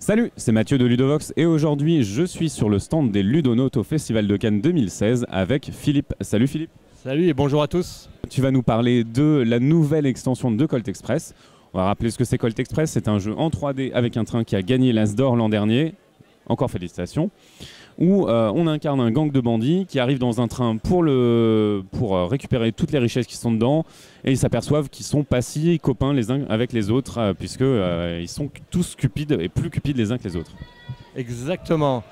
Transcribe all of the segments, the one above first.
Salut, c'est Mathieu de Ludovox et aujourd'hui je suis sur le stand des Ludonautes au Festival de Cannes 2016 avec Philippe. Salut Philippe. Salut et bonjour à tous. Tu vas nous parler de la nouvelle extension de Colt Express. On va rappeler ce que c'est Colt Express, c'est un jeu en 3D avec un train qui a gagné l'As d'Or l'an dernier. Encore félicitations. Où on incarne un gang de bandits qui arrivent dans un train pour récupérer toutes les richesses qui sont dedans et ils s'aperçoivent qu'ils sont pas si copains les uns avec les autres puisque ils sont tous cupides et plus cupides les uns que les autres. Exactement.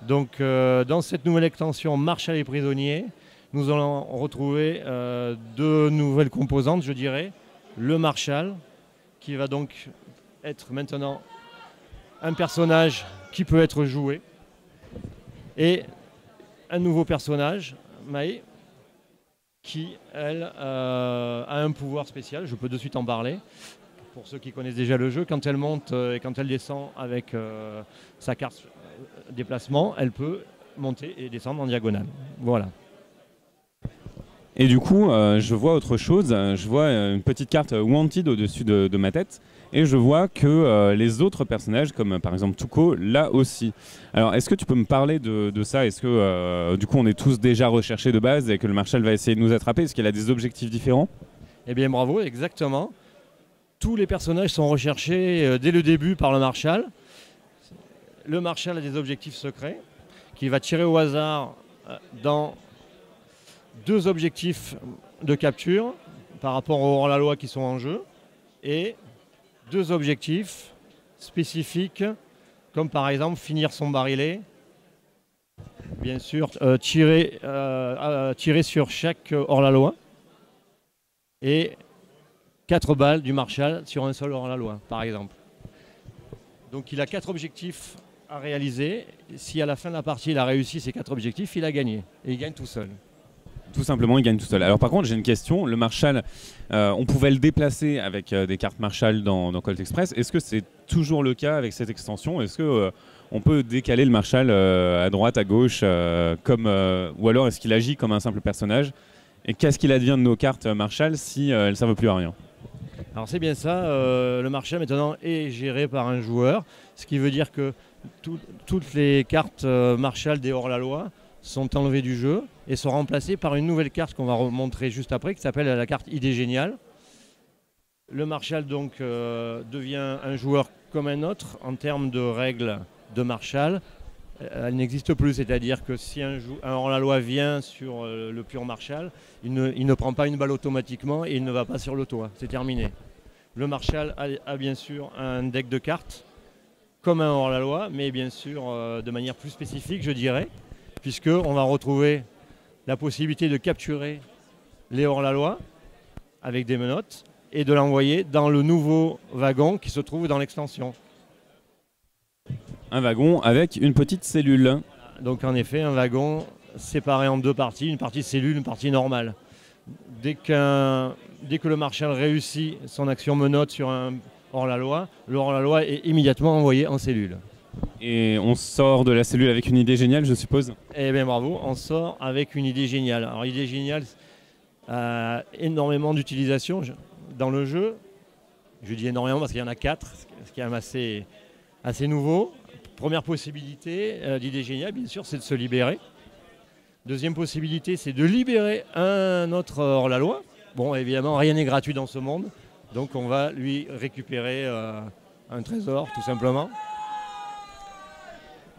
Donc dans cette nouvelle extension Marshall et prisonnier, nous allons retrouver deux nouvelles composantes, je dirais. Le Marshall qui va donc être maintenant un personnage qui peut être joué. Et un nouveau personnage, Mai, qui, elle, a un pouvoir spécial. Je peux de suite en parler. Pour ceux qui connaissent déjà le jeu, quand elle monte et quand elle descend avec sa carte déplacement, elle peut monter et descendre en diagonale. Voilà. Et du coup, je vois autre chose. Je vois une petite carte Wanted au-dessus de ma tête. Et je vois que les autres personnages, comme par exemple Tuco, là aussi. Alors, est-ce que tu peux me parler de ça? Est-ce que du coup, on est tous déjà recherchés de base et que le Marshall va essayer de nous attraper? Est-ce qu'il a des objectifs différents? Eh bien, bravo, exactement. Tous les personnages sont recherchés dès le début par le Marshall. Le Marshall a des objectifs secrets qu'il va tirer au hasard dans deux objectifs de capture par rapport aux hors-la-loi qui sont en jeu et deux objectifs spécifiques comme par exemple finir son barillet, bien sûr tirer sur chaque hors-la-loi et 4 balles du Marshall sur un seul hors-la-loi par exemple. Donc il a 4 objectifs à réaliser. Si à la fin de la partie il a réussi ces 4 objectifs, il a gagné et il gagne tout seul. Tout simplement, il gagne tout seul. Alors par contre, j'ai une question. Le Marshall, on pouvait le déplacer avec des cartes Marshall dans Colt Express. Est-ce que c'est toujours le cas avec cette extension? Est-ce que on peut décaler le Marshall à droite, à gauche, ou alors est-ce qu'il agit comme un simple personnage? Et qu'est-ce qu'il advient de nos cartes Marshall si elles ne servent plus à rien? Alors c'est bien ça, le Marshall maintenant est géré par un joueur, ce qui veut dire que toutes les cartes Marshall des hors-la-loi sont enlevées du jeu et sont remplacées par une nouvelle carte qu'on va remontrer juste après qui s'appelle la carte Idée Géniale. Le Marshall donc devient un joueur comme un autre en termes de règles de Marshall. Elle n'existe plus, c'est-à-dire que si un hors-la-loi vient sur le pur Marshall, il ne prend pas une balle automatiquement et il ne va pas sur le toit, c'est terminé. Le Marshall a bien sûr un deck de cartes comme un hors-la-loi, mais bien sûr de manière plus spécifique je dirais, puisqu'on va retrouver la possibilité de capturer les hors-la-loi avec des menottes et de l'envoyer dans le nouveau wagon qui se trouve dans l'extension. Un wagon avec une petite cellule. Donc en effet, un wagon séparé en deux parties, une partie cellule, une partie normale. Dès que le Marshall réussit son action menotte sur un hors-la-loi, le hors-la-loi est immédiatement envoyé en cellule. Et on sort de la cellule avec une idée géniale, je suppose? Eh bien bravo, on sort avec une idée géniale. Alors idée géniale a énormément d'utilisation dans le jeu. Je dis énormément parce qu'il y en a 4, ce qui est quand même assez nouveau. Première possibilité d'idée géniale, bien sûr, c'est de se libérer. Deuxième possibilité, c'est de libérer un autre hors-la-loi. Bon, évidemment, rien n'est gratuit dans ce monde. Donc on va lui récupérer un trésor, tout simplement.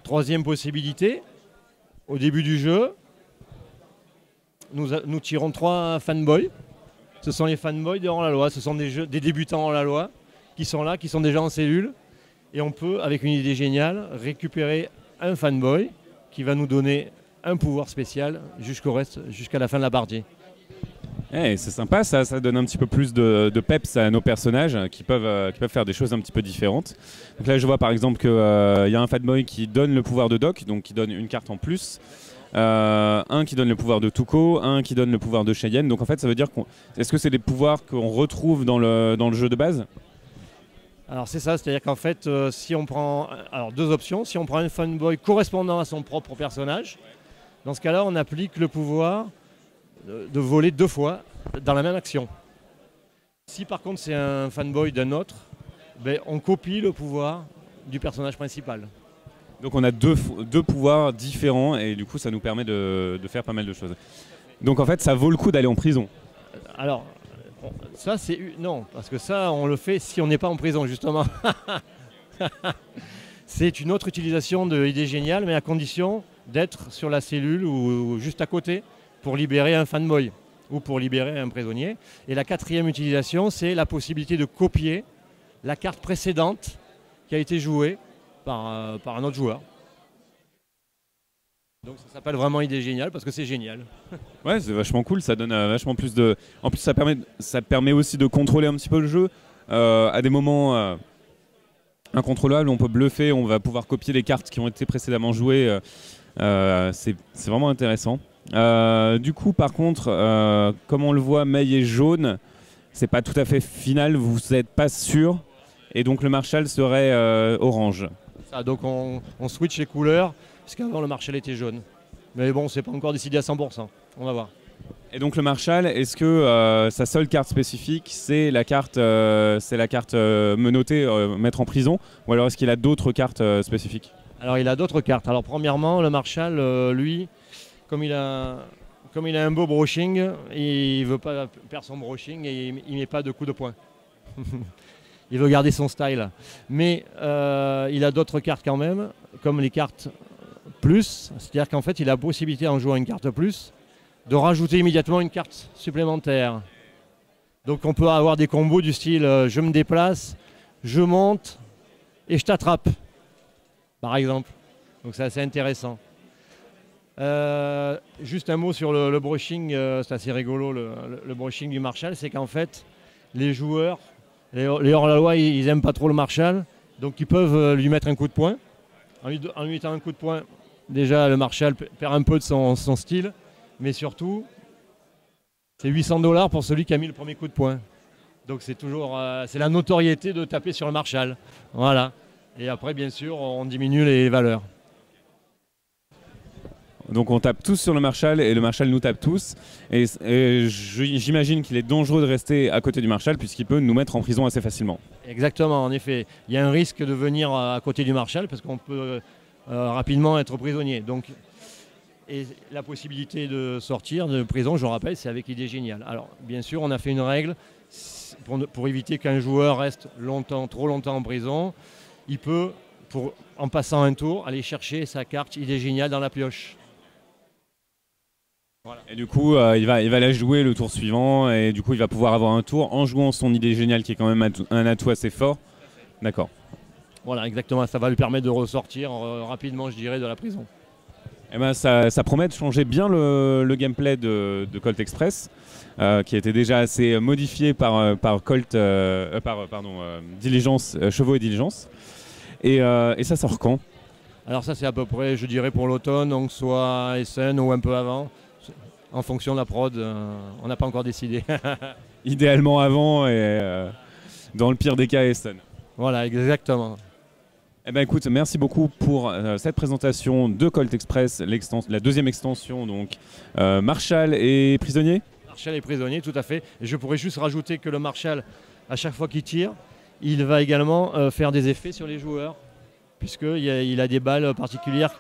Troisième possibilité, au début du jeu, nous tirons 3 fanboys. Ce sont les fanboys de hors-la-loi, ce sont des débutants hors-la-loi qui sont là, qui sont déjà en cellule. Et on peut, avec une idée géniale, récupérer un fanboy qui va nous donner un pouvoir spécial jusqu'à la fin de la partie. Hey, c'est sympa, ça donne un petit peu plus de peps à nos personnages qui peuvent faire des choses un petit peu différentes. Donc là je vois par exemple qu'il y a un fanboy qui donne le pouvoir de Doc, donc qui donne une carte en plus. Un qui donne le pouvoir de Tuco, un qui donne le pouvoir de Cheyenne. Donc en fait ça veut dire est-ce que c'est des pouvoirs qu'on retrouve dans le jeu de base? Alors c'est ça, c'est-à-dire qu'en fait si on prend deux options, si on prend un fanboy correspondant à son propre personnage, dans ce cas-là on applique le pouvoir de voler 2 fois dans la même action. Si par contre c'est un fanboy d'un autre, on copie le pouvoir du personnage principal. Donc on a deux pouvoirs différents et du coup ça nous permet de faire pas mal de choses. Donc en fait ça vaut le coup d'aller en prison. Alors, ça c'est... Non, parce que ça on le fait si on n'est pas en prison justement. C'est une autre utilisation de Idée Géniale, mais à condition d'être sur la cellule ou juste à côté pour libérer un fanboy ou pour libérer un prisonnier. Et la quatrième utilisation, c'est la possibilité de copier la carte précédente qui a été jouée par un autre joueur. Donc ça s'appelle vraiment Idée Géniale parce que c'est génial. Ouais, c'est vachement cool, ça donne vachement plus de... En plus ça permet aussi de contrôler un petit peu le jeu. À des moments incontrôlables, on peut bluffer, on va pouvoir copier les cartes qui ont été précédemment jouées. C'est vraiment intéressant. Du coup, par contre, comme on le voit, Mei est jaune, c'est pas tout à fait final, vous n'êtes pas sûr, et donc le Marshall serait orange. Ça, donc on switch les couleurs, puisqu'avant le Marshall était jaune. Mais bon, c'est pas encore décidé à 100%, on va voir. Et donc le Marshall, est-ce que sa seule carte spécifique, c'est la carte menottée, mettre en prison, ou alors est-ce qu'il a d'autres cartes spécifiques? Alors il a d'autres cartes. Alors premièrement, le Marshall, lui, comme il a un beau brushing, il ne veut pas perdre son brushing et il ne met pas de coup de poing. Il veut garder son style. Mais il a d'autres cartes quand même, comme les cartes plus. C'est-à-dire qu'en fait, il a la possibilité, en jouant une carte plus, de rajouter immédiatement une carte supplémentaire. Donc on peut avoir des combos du style je me déplace, je monte et je t'attrape, par exemple. Donc c'est assez intéressant. Juste un mot sur le brushing, c'est assez rigolo le brushing du Marshall, c'est qu'en fait les joueurs, les hors-la-loi, ils n'aiment pas trop le Marshall, donc ils peuvent lui mettre un coup de poing. En lui mettant un coup de poing, déjà le Marshall perd un peu de son style, mais surtout c'est 800 $ pour celui qui a mis le premier coup de poing. Donc c'est toujours c'est la notoriété de taper sur le Marshall. Voilà. Et après bien sûr on diminue les valeurs. Donc on tape tous sur le Marshall et le Marshall nous tape tous. Et j'imagine qu'il est dangereux de rester à côté du Marshall puisqu'il peut nous mettre en prison assez facilement. Exactement, en effet. Il y a un risque de venir à côté du Marshall parce qu'on peut rapidement être prisonnier. Donc, et la possibilité de sortir de prison, je rappelle, c'est avec Idée Géniale. Alors bien sûr, on a fait une règle pour éviter qu'un joueur reste trop longtemps en prison. Il peut, en passant un tour, aller chercher sa carte Idée Géniale dans la pioche. Voilà. Et du coup, il va la jouer le tour suivant et du coup, il va pouvoir avoir un tour en jouant son Idée Géniale qui est quand même un atout assez fort. D'accord. Voilà, exactement. Ça va lui permettre de ressortir rapidement, je dirais, de la prison. Eh ben, ça promet de changer bien le gameplay de Colt Express, qui était déjà assez modifié par Diligence, Chevaux et Diligence. Et ça sort quand? Alors ça, c'est à peu près, je dirais, pour l'automne, donc soit SN ou un peu avant. En fonction de la prod, on n'a pas encore décidé. Idéalement avant et dans le pire des cas, Essen. Voilà, exactement. Eh ben écoute, merci beaucoup pour cette présentation de Colt Express, la deuxième extension, donc Marshall et prisonnier. Marshall et prisonnier, tout à fait. Et je pourrais juste rajouter que le Marshall, à chaque fois qu'il tire, il va également faire des effets sur les joueurs, puisqu'il a des balles particulières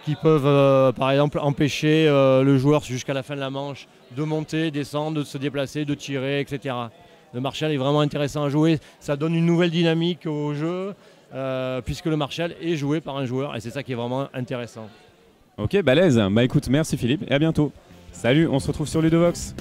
qui peuvent par exemple empêcher le joueur jusqu'à la fin de la manche de monter, descendre, de se déplacer, de tirer, etc. Le Marshall est vraiment intéressant à jouer, ça donne une nouvelle dynamique au jeu puisque le Marshall est joué par un joueur et c'est ça qui est vraiment intéressant. Ok, balèze. Bah écoute, merci Philippe et à bientôt. Salut, on se retrouve sur Ludovox.